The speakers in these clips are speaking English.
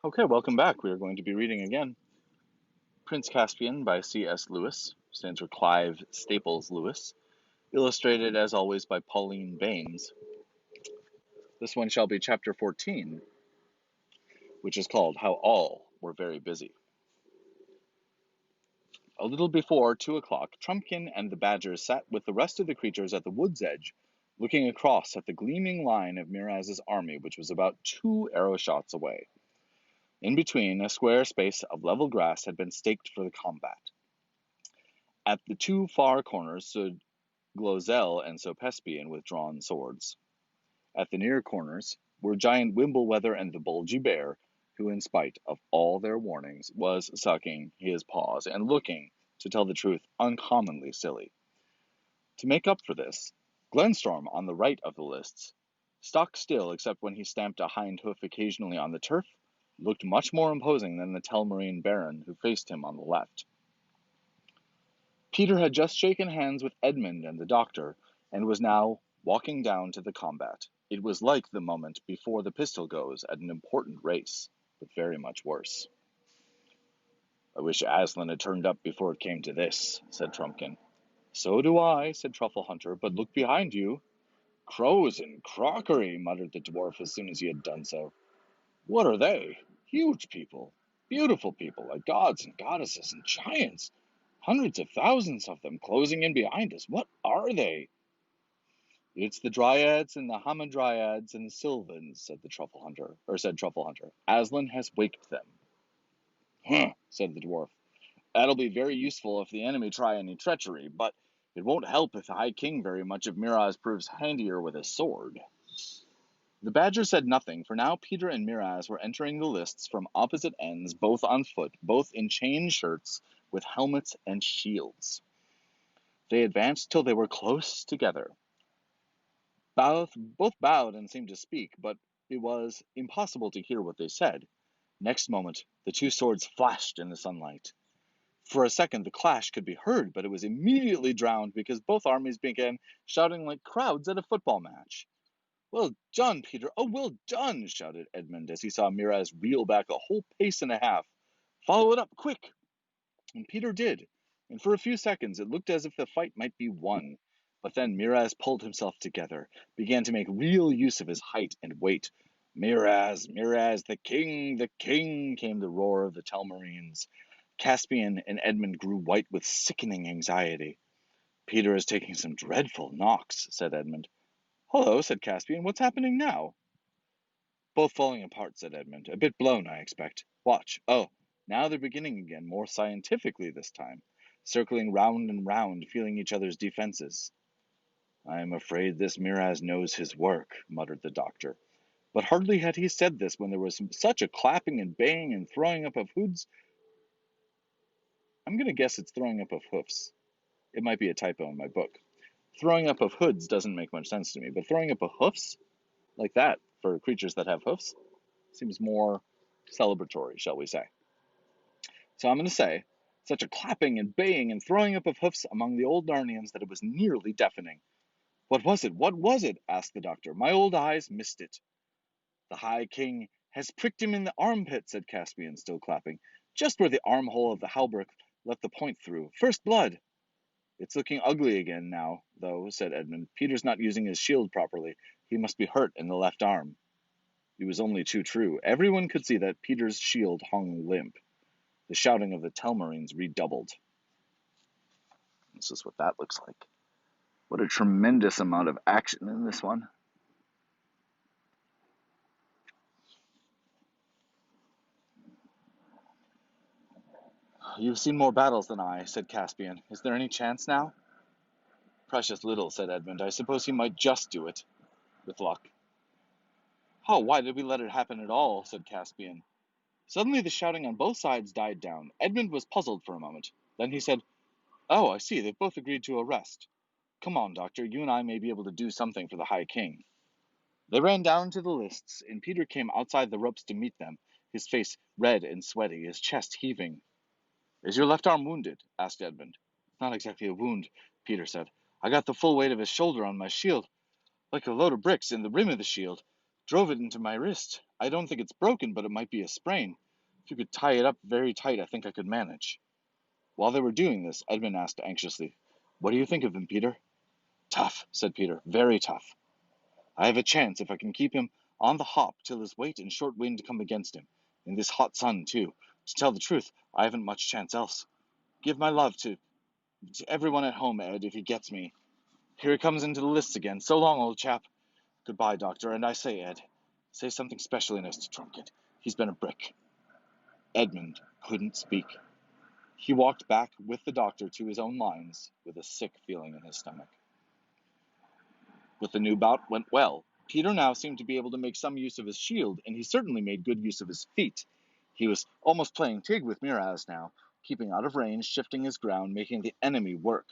Okay, welcome back. We are going to be reading again Prince Caspian by C.S. Lewis, stands for Clive Staples Lewis, illustrated as always by Pauline Baynes. This one shall be chapter 14, which is called How All Were Very Busy. A little before 2 o'clock, Trumpkin and the Badgers sat with the rest of the creatures at the wood's edge, looking across at the gleaming line of Miraz's army, which was about 2 arrow-shots away. In between, a square space of level grass had been staked for the combat. At the two far corners stood Glozell and Caspian with drawn swords. At the near corners were giant Wimbleweather and the bulgy bear, who, in spite of all their warnings, was sucking his paws and looking, to tell the truth, uncommonly silly. To make up for this, Glenstorm, on the right of the lists, stock still except when he stamped a hind hoof occasionally on the turf, looked much more imposing than the Telmarine Baron who faced him on the left. Peter had just shaken hands with Edmund and the doctor, and was now walking down to the combat. It was like the moment before the pistol goes at an important race, but very much worse. "I wish Aslan had turned up before it came to this," said Trumpkin. "So do I," said Truffle Hunter, "but look behind you." "Crows and crockery," muttered the dwarf as soon as he had done so. "What are they? Huge people, beautiful people, like gods and goddesses and giants. Hundreds of thousands of them closing in behind us. What are they?" "It's the Dryads and the Hamadryads and the Sylvans," said Truffle Hunter. "Aslan has waked them." "Huh," said the dwarf. "That'll be very useful if the enemy try any treachery, but it won't help the High King very much if Miraz proves handier with his sword." The Badger said nothing, for now Peter and Miraz were entering the lists from opposite ends, both on foot, both in chain shirts, with helmets and shields. They advanced till they were close together. Both bowed and seemed to speak, but it was impossible to hear what they said. Next moment, the two swords flashed in the sunlight. For a second, the clash could be heard, but it was immediately drowned because both armies began shouting like crowds at a football match. "Well done, Peter! Oh, well done!" shouted Edmund as he saw Miraz reel back a whole pace and a half. "Follow it up, quick!" And Peter did, and for a few seconds it looked as if the fight might be won. But then Miraz pulled himself together, began to make real use of his height and weight. "Miraz, Miraz, the king, came the roar of the Telmarines. Caspian and Edmund grew white with sickening anxiety. "Peter is taking some dreadful knocks," said Edmund. "Hullo," said Caspian, "what's happening now?" "Both falling apart," said Edmund. "A bit blown, I expect. Watch. Oh, now they're beginning again, more scientifically this time, circling round and round, feeling each other's defenses." "I am afraid this Miraz knows his work," muttered the doctor. But hardly had he said this when there was such a clapping and banging and throwing up of hoods. I'm going to guess it's throwing up of hoofs. It might be a typo in my book. Throwing up of hoods doesn't make much sense to me, but throwing up of hoofs, like that, for creatures that have hoofs, seems more celebratory, shall we say. So I'm going to say, such a clapping and baying and throwing up of hoofs among the old Narnians that it was nearly deafening. "What was it? What was it?" asked the doctor. "My old eyes missed it." "The High King has pricked him in the armpit," said Caspian, still clapping, "just where the armhole of the hauberk let the point through. First blood." "It's looking ugly again now, though," said Edmund. "Peter's not using his shield properly. He must be hurt in the left arm." It was only too true. Everyone could see that Peter's shield hung limp. The shouting of the Telmarines redoubled. This is what that looks like. What a tremendous amount of action in this one. "You've seen more battles than I," said Caspian. "Is there any chance now?" "Precious little," said Edmund. "I suppose he might just do it, with luck." "Oh, why did we let it happen at all?" said Caspian. Suddenly the shouting on both sides died down. Edmund was puzzled for a moment. Then he said, "Oh, I see, they've both agreed to a rest. Come on, Doctor, you and I may be able to do something for the High King." They ran down to the lists, and Peter came outside the ropes to meet them, his face red and sweaty, his chest heaving. "Is your left arm wounded?" asked Edmund. "Not exactly a wound," Peter said. "I got the full weight of his shoulder on my shield, like a load of bricks, in the rim of the shield. Drove it into my wrist. I don't think it's broken, but it might be a sprain. If you could tie it up very tight, I think I could manage." While they were doing this, Edmund asked anxiously, "What do you think of him, Peter?" "Tough," said Peter, "very tough. I have a chance if I can keep him on the hop till his weight and short wind come against him. In this hot sun, too. To tell the truth, I haven't much chance else. Give my love to everyone at home, Ed, if he gets me. Here he comes into the lists again. So long, old chap. Goodbye, Doctor, and I say, Ed, say something specially nice to Trumpkin. He's been a brick." Edmund couldn't speak. He walked back with the doctor to his own lines with a sick feeling in his stomach. But the new bout went well. Peter now seemed to be able to make some use of his shield, and he certainly made good use of his feet. He was almost playing tig with Miraz now, keeping out of range, shifting his ground, making the enemy work.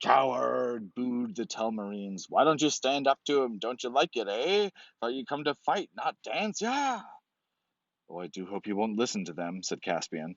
"Coward!" booed the Telmarines. "Why don't you stand up to him? Don't you like it, eh? Thought you'd come to fight, not dance, yeah!" "Oh, I do hope you won't listen to them," said Caspian.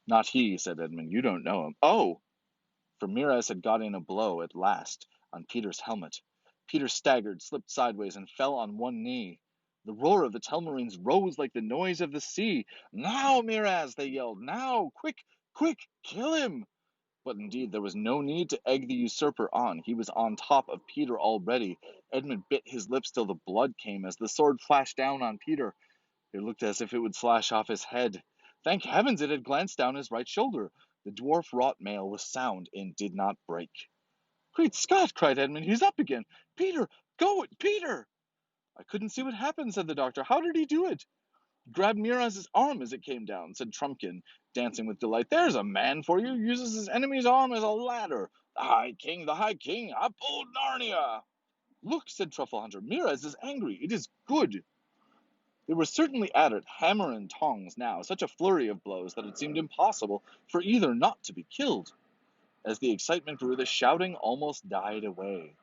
"Not he," said Edmund. "You don't know him." "Oh!" For Miraz had got in a blow at last on Peter's helmet. Peter staggered, slipped sideways, and fell on one knee. The roar of the Telmarines rose like the noise of the sea. "Now, Miraz!" they yelled. "Now! Quick! Quick! Kill him!" But indeed there was no need to egg the usurper on. He was on top of Peter already. Edmund bit his lips till the blood came as the sword flashed down on Peter. It looked as if it would slash off his head. Thank heavens it had glanced down his right shoulder. The dwarf-wrought mail was sound and did not break. "Great Scott!" cried Edmund. "He's up again! Peter! Go it, Peter!" "I couldn't see what happened," said the doctor. "How did he do it?" "Grabbed Miraz's arm as it came down," said Trumpkin, dancing with delight. "There's a man for you! Uses his enemy's arm as a ladder! The High King! The High King! Up old Narnia!" "Look," said Trufflehunter. "Miraz is angry. It is good." They were certainly at it, hammer and tongs now, such a flurry of blows that it seemed impossible for either not to be killed. As the excitement grew, the shouting almost died away.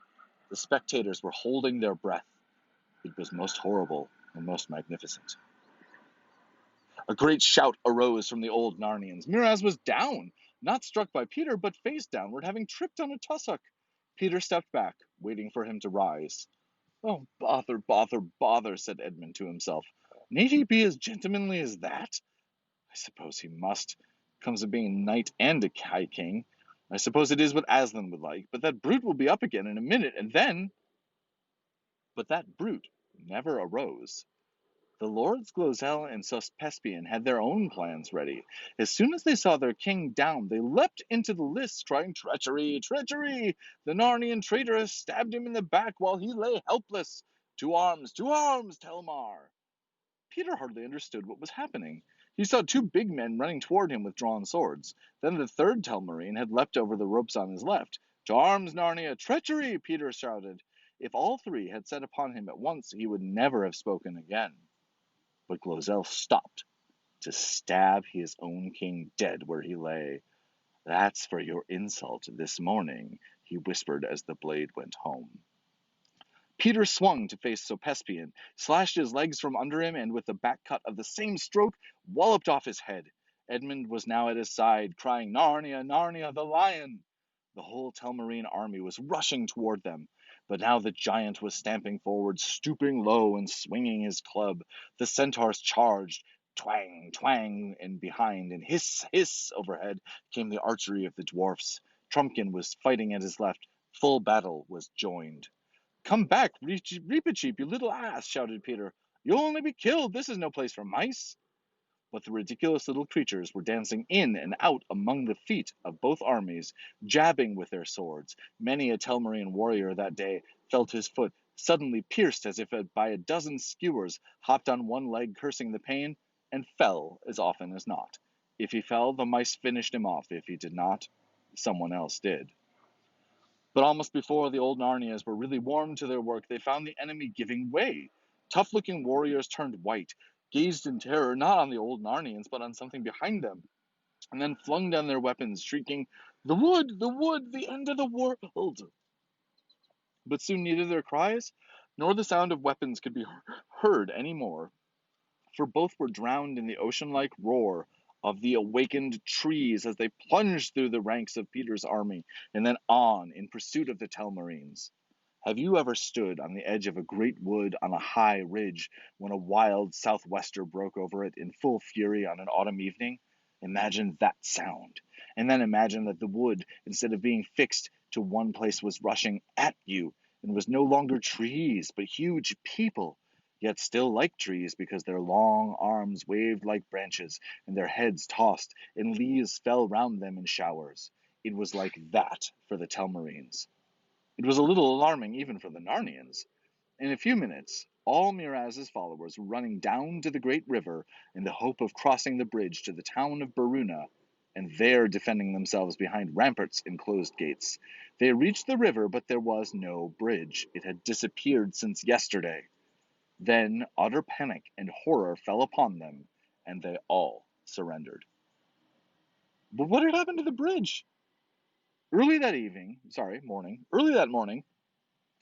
The spectators were holding their breath. It was most horrible and most magnificent. A great shout arose from the old Narnians. Miraz was down, not struck by Peter, but face downward, having tripped on a tussock. Peter stepped back, waiting for him to rise. "Oh, bother, bother, bother," said Edmund to himself. "Need he be as gentlemanly as that? I suppose he must. Comes of being knight and a high king. I suppose it is what Aslan would like, but that brute will be up again in a minute, and then—" But that brute never arose. The lords Glozell and Caspian had their own plans ready. As soon as they saw their king down, they leapt into the lists, crying, "Treachery! Treachery! The Narnian traitor has stabbed him in the back while he lay helpless! To arms! To arms, Telmar!" Peter hardly understood what was happening. He saw two big men running toward him with drawn swords. Then the third Telmarine had leapt over the ropes on his left. "To arms, Narnia! Treachery!" Peter shouted. If all three had set upon him at once, he would never have spoken again. But Glozell stopped to stab his own king dead where he lay. "That's for your insult this morning," he whispered as the blade went home. Peter swung to face Caspian, slashed his legs from under him, and with the back cut of the same stroke, walloped off his head. Edmund was now at his side, crying, "Narnia, Narnia, the lion!" The whole Telmarine army was rushing toward them, but now the giant was stamping forward, stooping low and swinging his club. The centaurs charged, twang, twang, and behind, and hiss, hiss overhead came the archery of the dwarfs. Trumpkin was fighting at his left. Full battle was joined. "Come back, Reepicheep, you little ass!" shouted Peter. "You'll only be killed. This is no place for mice." But the ridiculous little creatures were dancing in and out among the feet of both armies, jabbing with their swords. Many a Telmarine warrior that day felt his foot suddenly pierced as if by a dozen skewers, hopped on one leg cursing the pain, and fell as often as not. If he fell, the mice finished him off. If he did not, someone else did. But almost before the old Narnias were really warmed to their work, they found the enemy giving way. Tough-looking warriors turned white, gazed in terror not on the old Narnians, but on something behind them, and then flung down their weapons, shrieking, "The wood! The wood! The end of the world!" But soon neither their cries nor the sound of weapons could be heard any more, for both were drowned in the ocean-like roar of the awakened trees as they plunged through the ranks of Peter's army, and then on in pursuit of the Telmarines. Have you ever stood on the edge of a great wood on a high ridge when a wild southwester broke over it in full fury on an autumn evening? Imagine that sound. And then imagine that the wood, instead of being fixed to one place, was rushing at you and was no longer trees, but huge people, yet still like trees because their long arms waved like branches and their heads tossed and leaves fell round them in showers. It was like that for the Telmarines. It was a little alarming even for the Narnians. In a few minutes, all Miraz's followers were running down to the great river in the hope of crossing the bridge to the town of Baruna, and there defending themselves behind ramparts and closed gates. They reached the river, but there was no bridge. It had disappeared since yesterday. Then utter panic and horror fell upon them, and they all surrendered. But what had happened to the bridge? Early that morning,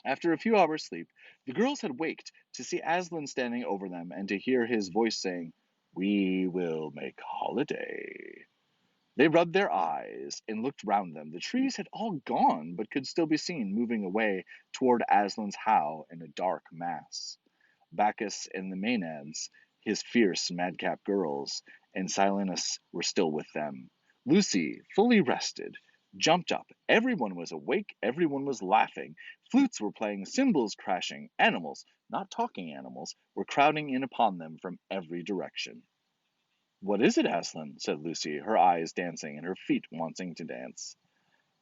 after a few hours' sleep, the girls had waked to see Aslan standing over them and to hear his voice saying, "We will make holiday." They rubbed their eyes and looked round them. The trees had all gone, but could still be seen moving away toward Aslan's howe in a dark mass. Bacchus and the Maenads, his fierce, madcap girls, and Silenus were still with them. Lucy, fully rested, jumped up. Everyone was awake, everyone was laughing. Flutes were playing, cymbals crashing. Animals, not talking animals, were crowding in upon them from every direction. "What is it, Aslan?" said Lucy, her eyes dancing and her feet wanting to dance.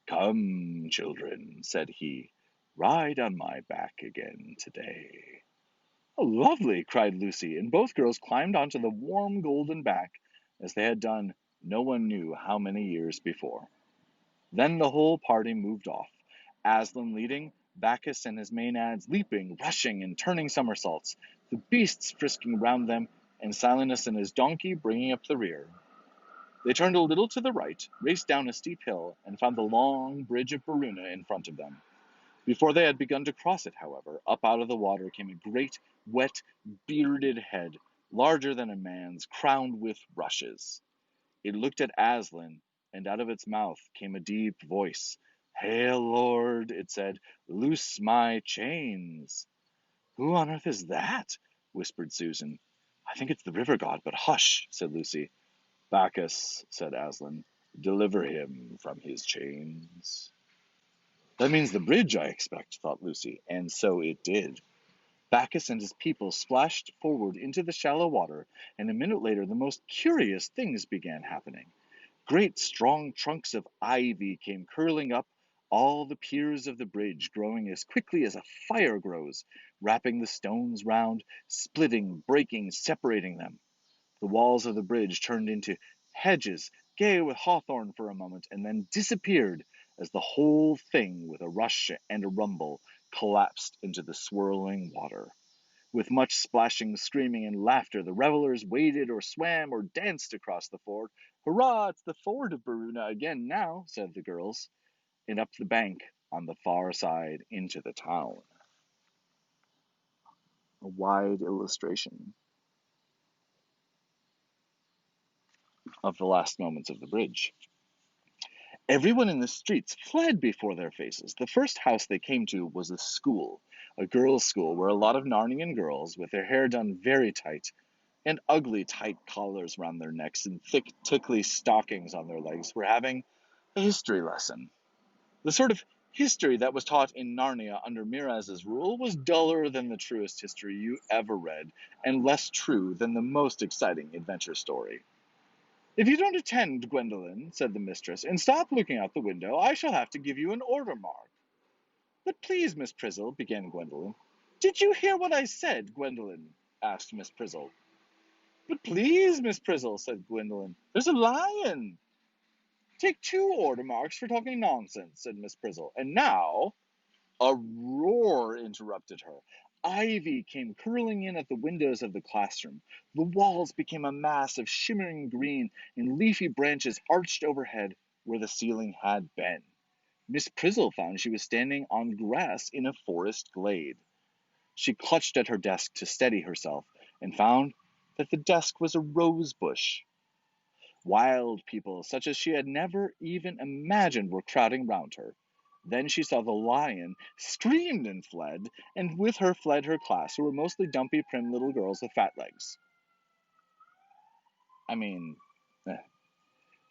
"Come, children," said he, "ride on my back again today." "Oh, lovely!" cried Lucy, and both girls climbed onto the warm golden back, as they had done no one knew how many years before. Then the whole party moved off, Aslan leading, Bacchus and his Maenads leaping, rushing, and turning somersaults, the beasts frisking round them, and Silenus and his donkey bringing up the rear. They turned a little to the right, raced down a steep hill, and found the long bridge of Baruna in front of them. Before they had begun to cross it, however, up out of the water came a great, wet, bearded head, larger than a man's, crowned with rushes. It looked at Aslan, and out of its mouth came a deep voice. "Hail, Lord," it said, "loose my chains." "Who on earth is that?" whispered Susan. "I think it's the river god, but hush," said Lucy. "Bacchus," said Aslan, "deliver him from his chains." "That means the bridge, I expect," thought Lucy, and so it did. Bacchus and his people splashed forward into the shallow water, and a minute later the most curious things began happening. Great strong trunks of ivy came curling up all the piers of the bridge, growing as quickly as a fire grows, wrapping the stones round, splitting, breaking, separating them. The walls of the bridge turned into hedges, gay with hawthorn for a moment, and then disappeared as the whole thing, with a rush and a rumble, collapsed into the swirling water. With much splashing, screaming, and laughter, the revelers waded or swam or danced across the ford. "Hurrah, it's the ford of Baruna again now," said the girls, and up the bank on the far side into the town. A wide illustration of the last moments of the bridge. Everyone in the streets fled before their faces. The first house they came to was a school, a girls' school, where a lot of Narnian girls, with their hair done very tight, and ugly tight collars round their necks, and thick, tickly stockings on their legs, were having a history lesson. The sort of history that was taught in Narnia under Miraz's rule was duller than the truest history you ever read, and less true than the most exciting adventure story. "If you don't attend, Gwendolen," said the mistress, "and stop looking out the window, I shall have to give you an order mark." "But please, Miss Prizzle," began Gwendolen. "Did you hear what I said, Gwendolen?" asked Miss Prizzle. "But please, Miss Prizzle," said Gwendolen, "there's a lion." "Take 2 order marks for talking nonsense," said Miss Prizzle. "And now—" A roar interrupted her. Ivy came curling in at the windows of the classroom. The walls became a mass of shimmering green, and leafy branches arched overhead where the ceiling had been. Miss Prizzle found she was standing on grass in a forest glade. She clutched at her desk to steady herself, and found that the desk was a rose bush. Wild people, such as she had never even imagined, were crowding round her. Then she saw the lion, screamed and fled, and with her fled her class, who were mostly dumpy, prim little girls with fat legs. I mean, eh.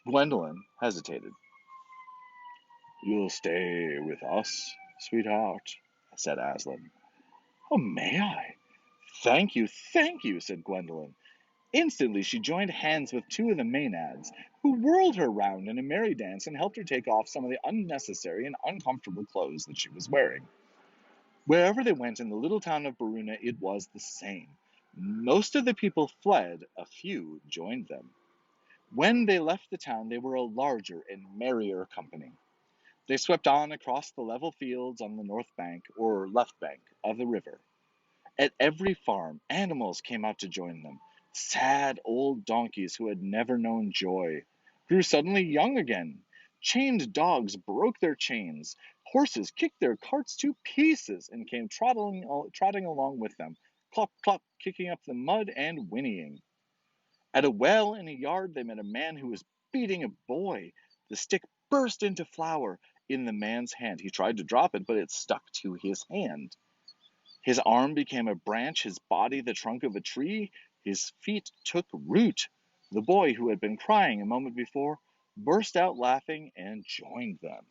Gwendolyn hesitated. "You'll stay with us, sweetheart," said Aslan. "Oh, may I?" Thank you," said Gwendolyn. Instantly she joined hands with two of the Maenads, who whirled her round in a merry dance and helped her take off some of the unnecessary and uncomfortable clothes that she was wearing. Wherever they went in the little town of Baruna, it was the same. Most of the people fled, a few joined them. When they left the town, they were a larger and merrier company. They swept on across the level fields on the north bank, or left bank, of the river. At every farm, animals came out to join them. Sad old donkeys who had never known joy grew suddenly young again. Chained dogs broke their chains. Horses kicked their carts to pieces and came trotting along with them, clop, clop, kicking up the mud and whinnying. At a well in a yard, they met a man who was beating a boy. The stick burst into flour in the man's hand. He tried to drop it, but it stuck to his hand. His arm became a branch, his body the trunk of a tree, his feet took root. The boy, who had been crying a moment before, burst out laughing and joined them.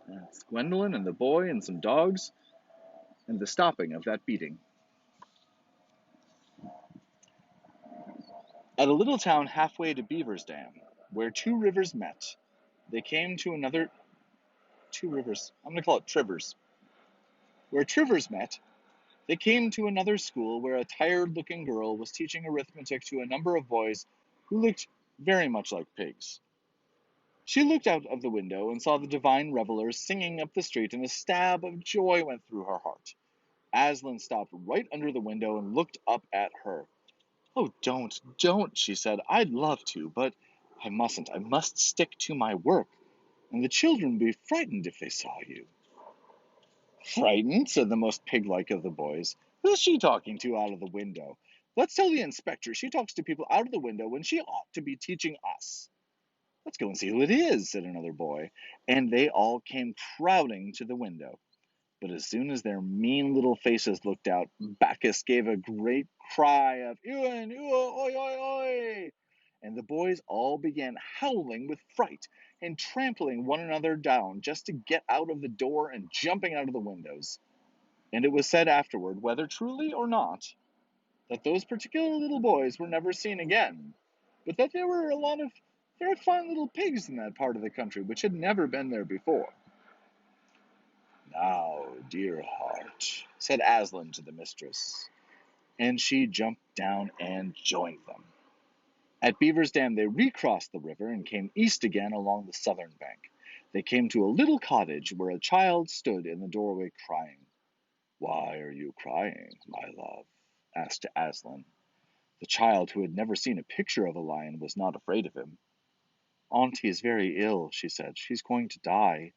That's Gwendolyn and the boy and some dogs, and the stopping of that beating. At a little town halfway to Beaver's Dam, where two rivers met, they came to another. Two rivers. I'm going to call it Trivers. Where Trivers met, they came to another school where a tired-looking girl was teaching arithmetic to a number of boys who looked very much like pigs. She looked out of the window and saw the divine revelers singing up the street, and a stab of joy went through her heart. Aslan stopped right under the window and looked up at her. "Oh, don't," she said. "I'd love to, but I mustn't. I must stick to my work, and the children would be frightened if they saw you." "Frightened?" said the most pig-like of the boys. "Who's she talking to out of the window? Let's tell the inspector she talks to people out of the window when she ought to be teaching us." "Let's go and see who it is," said another boy, and they all came crowding to the window. But as soon as their mean little faces looked out, Bacchus gave a great cry of "Ewan, ewa, oi, oi, oi!" and the boys all began howling with fright and trampling one another down just to get out of the door and jumping out of the windows. And it was said afterward, whether truly or not, that those particular little boys were never seen again, but that there were a lot of very fine little pigs in that part of the country which had never been there before. "Now, dear heart," said Aslan to the mistress, and she jumped down and joined them. At Beaver's Dam they recrossed the river and came east again along the southern bank. They came to a little cottage where a child stood in the doorway crying. "Why are you crying, my love?" asked Aslan. The child, who had never seen a picture of a lion, was not afraid of him. "Auntie is very ill," she said. "She's going to die."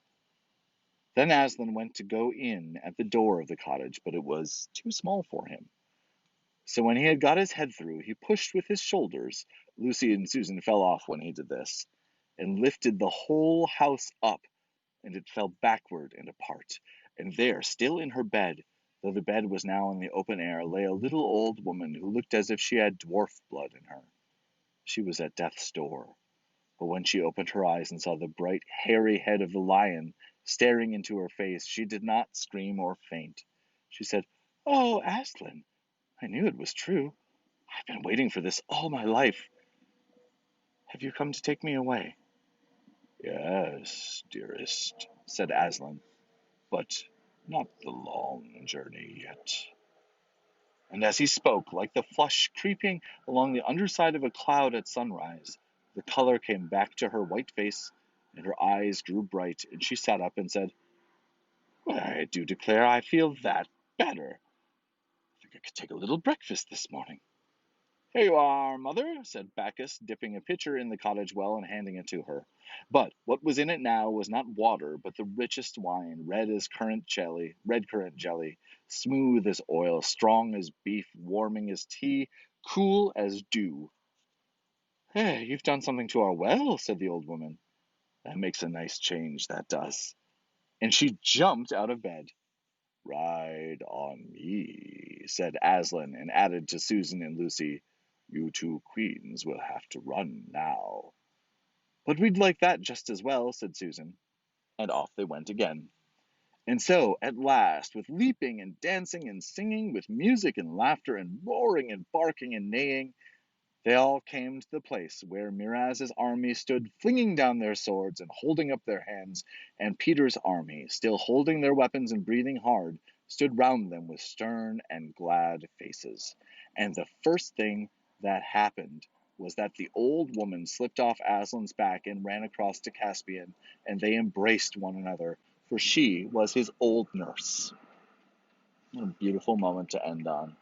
Then Aslan went to go in at the door of the cottage, but it was too small for him. So when he had got his head through, he pushed with his shoulders. Lucy and Susan fell off when he did this, and lifted the whole house up, and it fell backward and apart. And there, still in her bed, though the bed was now in the open air, lay a little old woman who looked as if she had dwarf blood in her. She was at death's door. But when she opened her eyes and saw the bright, hairy head of the lion staring into her face, she did not scream or faint. She said, "Oh, Aslan, I knew it was true. I've been waiting for this all my life. Have you come to take me away?" "Yes, dearest," said Aslan, "but not the long journey yet." And as he spoke, like the flush creeping along the underside of a cloud at sunrise, the color came back to her white face, and her eyes grew bright, and she sat up and said, "I do declare I feel that better. I think I could take a little breakfast this morning." "Here you are, mother," said Bacchus, dipping a pitcher in the cottage well and handing it to her. But what was in it now was not water, but the richest wine, red currant jelly, smooth as oil, strong as beef, warming as tea, cool as dew. "Hey, you've done something to our well," said the old woman. That makes a nice change, that does. And she jumped out of bed. Ride on me, said Aslan, and added to Susan and Lucy, You two queens will have to run now. But we'd like that just as well, said Susan. And off they went again. And so, at last, with leaping and dancing and singing, with music and laughter and roaring and barking and neighing, they all came to the place where Miraz's army stood flinging down their swords and holding up their hands, and Peter's army, still holding their weapons and breathing hard, stood round them with stern and glad faces. And the first thing that happened was that the old woman slipped off Aslan's back and ran across to Caspian, and they embraced one another, for she was his old nurse. What a beautiful moment to end on.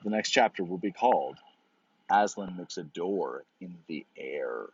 The next chapter will be called Aslan Makes a Door in the Air.